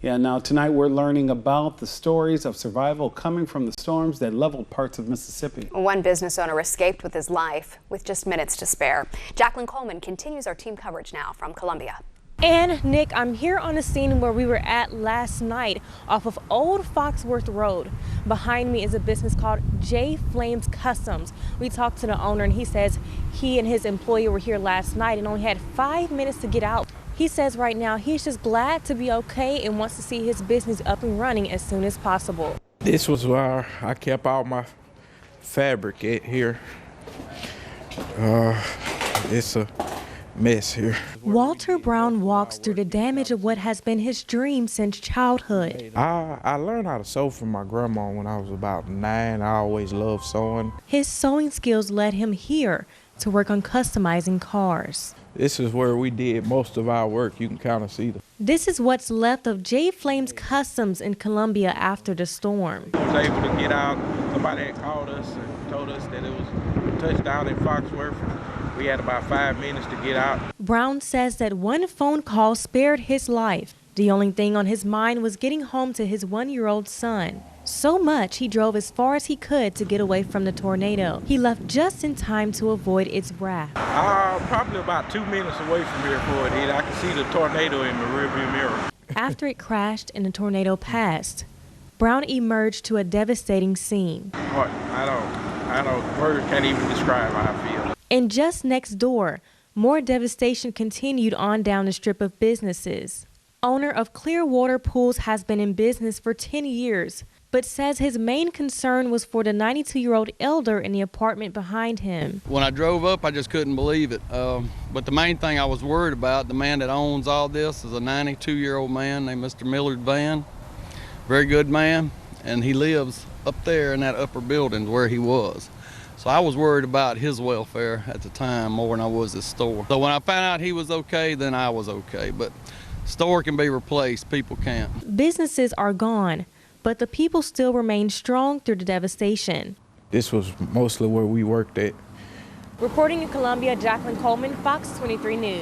Yeah, now tonight we're learning about the stories of survival coming from the storms that leveled parts of Mississippi. One business owner escaped with his life with just minutes to spare. Jaclyn Coleman continues our team coverage now from Columbia. And Nick, I'm here on the scene where we were at last night off of Old Foxworth Road. Behind me is a business called Jaclyn Customs. We talked to the owner and he says he and his employee were here last night and only had 5 minutes to get out. He says right now he's just glad to be okay and wants to see his business up and running as soon as possible. This was where I kept all my fabric at here. It's a mess here. Walter Brown walks through the damage of what has been his dream since childhood. I learned how to sew from my grandma when I was about 9. I always loved sewing. His sewing skills led him here to work on customizing cars. This is where we did most of our work. You can kind of see This is what's left of Jaclyn Customs in Columbia after the storm. I was able to get out. Somebody had called us and told us that it was touchdown in Foxworth. We had about 5 minutes to get out. Brown says that one phone call spared his life. The only thing on his mind was getting home to his 1-year-old son. So much he drove as far as he could to get away from the tornado. He left just in time to avoid its wrath. Probably about 2 minutes away from here before it hit. I could see the tornado in the rearview mirror. After it crashed and the tornado passed, Brown emerged to a devastating scene. Words can't even describe how I feel. And just next door, more devastation continued on down the strip of businesses. Owner of Clearwater Pools has been in business for 10 years, but says his main concern was for the 92-year-old elder in the apartment behind him. When I drove up, I just couldn't believe it. But the main thing I was worried about, the man that owns all this is a 92-year-old man named Mr. Millard Van. Very good man, and he lives up there in that upper building where he was. So I was worried about his welfare at the time more than I was his store. So when I found out he was okay, then I was okay. But store can be replaced, people can't. Businesses are gone, but the people still remain strong through the devastation. This was mostly where we worked at. Reporting in Columbia, Jaclyn Coleman, Fox 23 News.